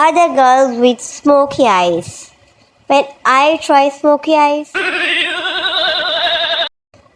Other girls with smoky eyes. When I try smoky eyes.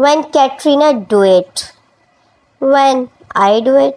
When Katrina do it. When I do it.